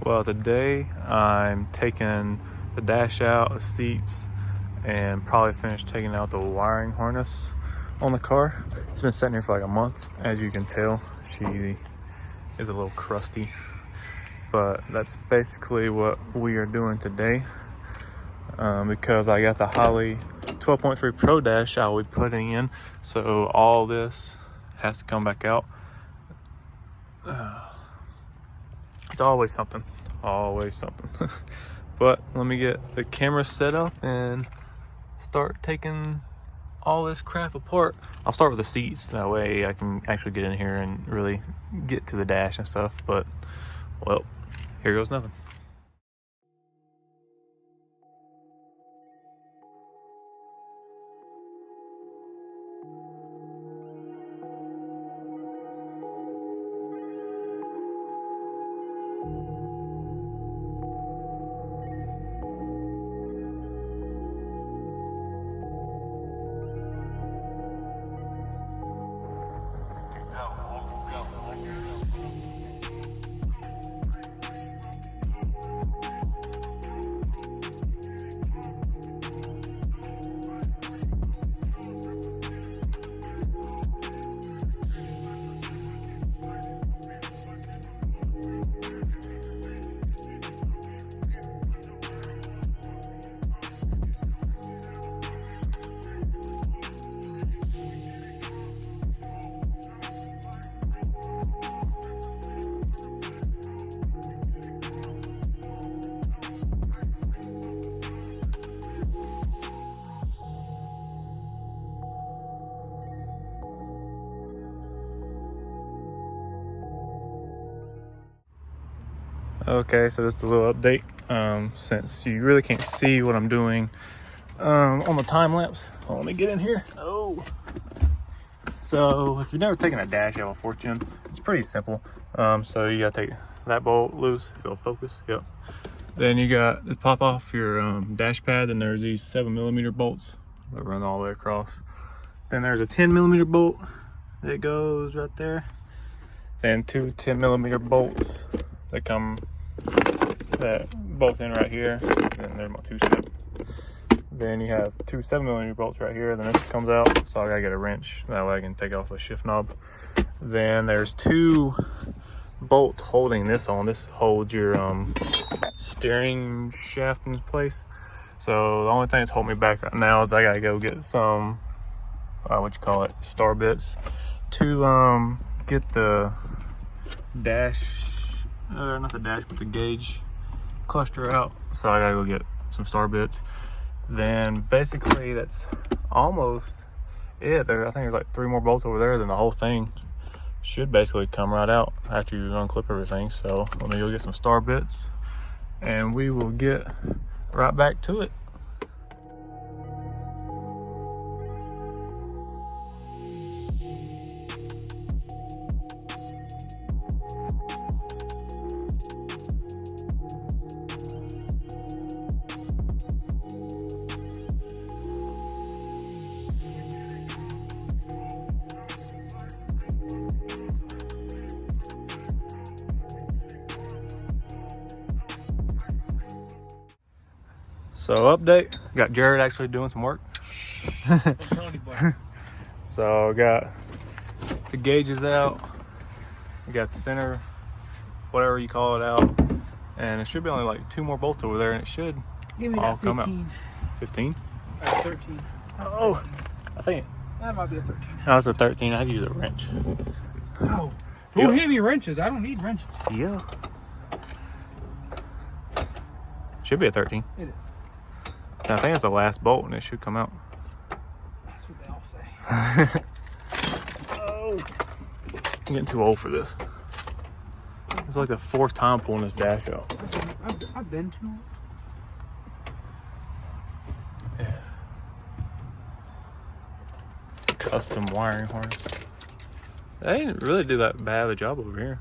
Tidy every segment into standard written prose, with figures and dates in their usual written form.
Well, today I'm taking the dash out, the seats, and probably finish taking out the wiring harness on the car. It's been sitting here for like a month. As you can tell, she is a little crusty, but that's basically what we are doing today. Because I got the Holley 12.3 Pro Dash I'll be putting in, so all this has to come back out. It's always something. But let me get the camera set up and start taking all this crap apart. I'll start with the seats, that way I can actually get in here and really get to the dash and stuff. But well, here goes nothing. Okay, so just a little update. Since you really can't see what I'm doing on the time lapse, let me get in here. Oh, so if you've never taken a dash out of a 4th gen, it's pretty simple. So you gotta take that bolt loose, if it'll focus. Yep. Then you got to pop off your dash pad, and there's these 7mm bolts that run all the way across. Then there's a 10mm bolt that goes right there. Then two 10mm bolts that come both in right here. Then there's my 2-step. Then you have two 7mm bolts right here. Then this comes out, so I gotta get a wrench, that way I can take off the shift knob. Then there's two bolts holding this on. This holds your steering shaft in place. So the only thing that's holding me back right now is I gotta go get some star bits to get the dash, not the dash, but the gauge cluster out. So I gotta go get some star bits. Then basically that's almost it. I think there's like 3 more bolts over there, then the whole thing should basically come right out after you unclip everything. So let me go get some star bits and we will get right back to it. So update, got Jared actually doing some work. So got the gauges out, we got the center, whatever you call it, out, and it should be only like 2 more bolts over there, and it should all come out. 15? 13. Oh, 13. I think that might be a 13. No, it's a 13. I had to use a wrench. Oh, don't hand me wrenches. I don't need wrenches. Yeah. Should be a 13. It is. I think it's the last bolt and it should come out. That's what they all say. Oh, I'm getting too old for this. It's like the 4th time pulling this dash out. I've been too old. Yeah. Custom wiring harness. They didn't really do that bad of a job over here.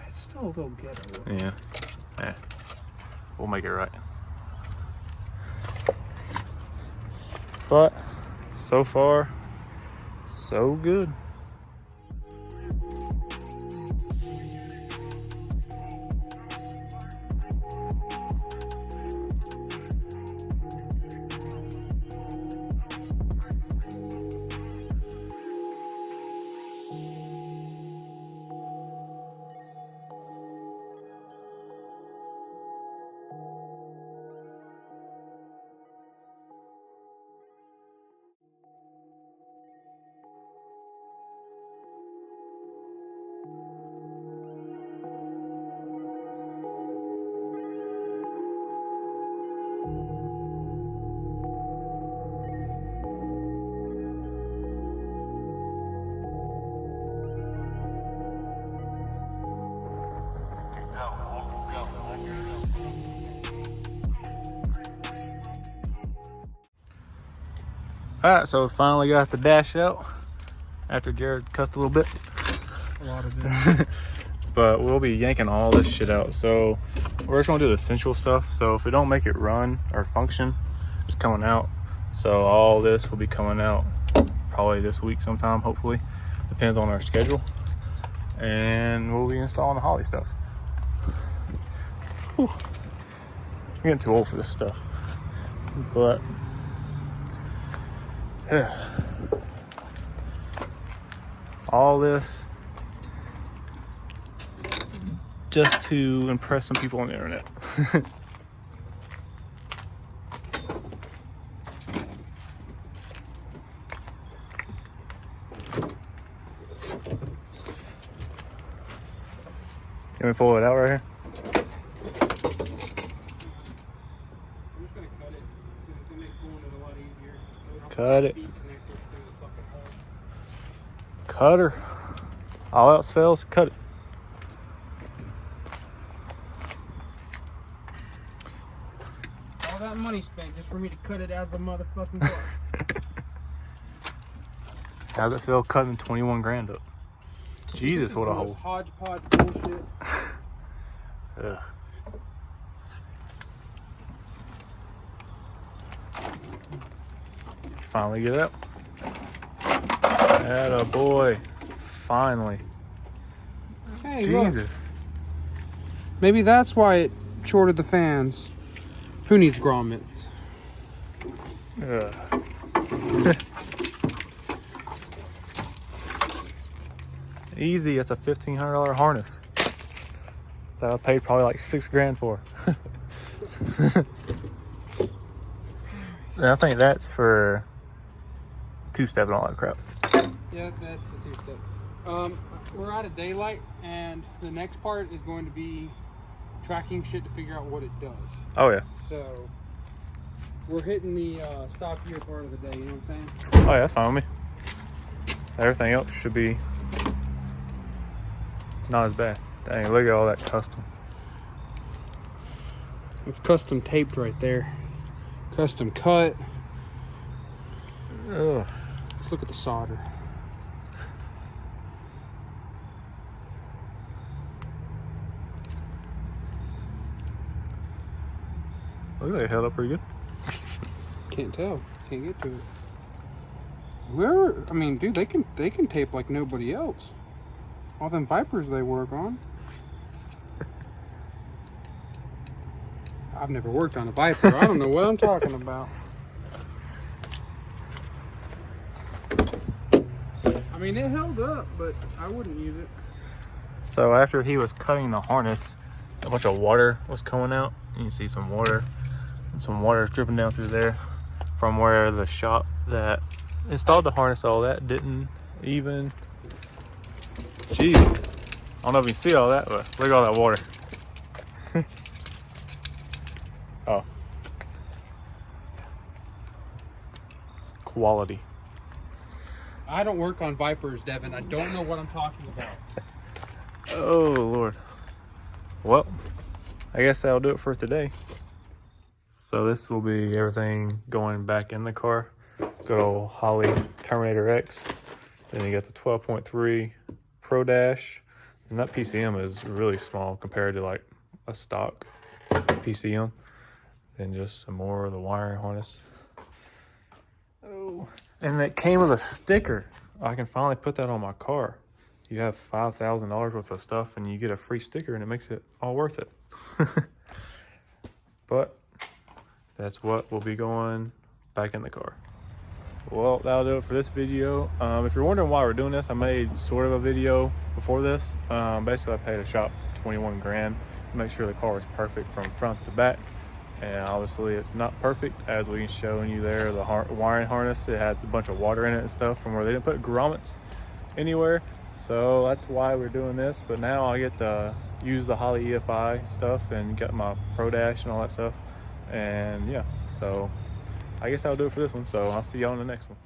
It's still a little ghetto. Yeah. We'll make it right. But so far, so good. All right, so we finally got the dash out after Jared cussed a little bit. A lot of it. But we'll be yanking all this shit out. So we're just gonna do the essential stuff. So if we don't make it run or function, it's coming out. So all this will be coming out probably this week sometime, hopefully. Depends on our schedule. And we'll be installing the Holley stuff. Whew. I'm getting too old for this stuff. But yeah. All this just to impress some people on the internet. Can we pull it out right here? I'm just gonna cut it because it's gonna make pulling it a lot easier. So we don't Cut it. have to be connected through the fucking hole. Cutter. All else fails, cut it. All that money spent just for me to cut it out of the motherfucking car. How's it feel cutting 21 grand up? Jesus, This is what a the hole. most hodgepodge bullshit. Ugh. Finally get it out. Atta boy. Finally. Hey, look. Jesus. Maybe that's why it shorted the fans. Who needs grommets? Ugh. Easy, it's a $1,500 harness that I paid probably like $6 grand for. And I think that's for two-step and all that crap. Yeah, that's the two steps. We're out of daylight, and the next part is going to be tracking shit to figure out what it does. Oh yeah. So we're hitting the stop here part of the day. You know what I'm saying? Oh yeah, that's fine with me. Everything else should be not as bad. Dang, look at all that custom. It's custom taped right there. Custom cut. Ugh. Let's look at the solder. Look like it held up pretty good. Can't tell. Can't get to it. Whoever, I mean, dude, they can tape like nobody else. All them Vipers they work on. I've never worked on a Viper. I don't know what I'm talking about. I mean, it held up, but I wouldn't use it. So after he was cutting the harness, a bunch of water was coming out. You can see some water. And some water dripping down through there from where the shop that installed the harness, all that didn't even. Jeez. I don't know if you see all that, but look at all that water. Oh. Quality. I don't work on Vipers, Devin. I don't know what I'm talking about. Oh, Lord. Well, I guess that'll do it for today. So this will be everything going back in the car. Good old Holley Terminator X. Then you got the 12.3 Pro Dash. And that PCM is really small compared to like a stock PCM. Then just some more of the wiring harness. Oh, and it came with a sticker. I can finally put that on my car. You have $5,000 worth of stuff and you get a free sticker and it makes it all worth it. But that's what will be going back in the car. Well, that'll do it for this video. If you're wondering why we're doing this, I made sort of a video before this. Basically I paid a shop 21 grand to make sure the car was perfect from front to back. And obviously it's not perfect, as we showing you there, the wiring harness, it had a bunch of water in it and stuff from where they didn't put grommets anywhere. So that's why we're doing this. But now I get to use the Holley EFI stuff and get my Pro Dash and all that stuff. And yeah, so I guess I'll do it for this one. So I'll see y'all in the next one.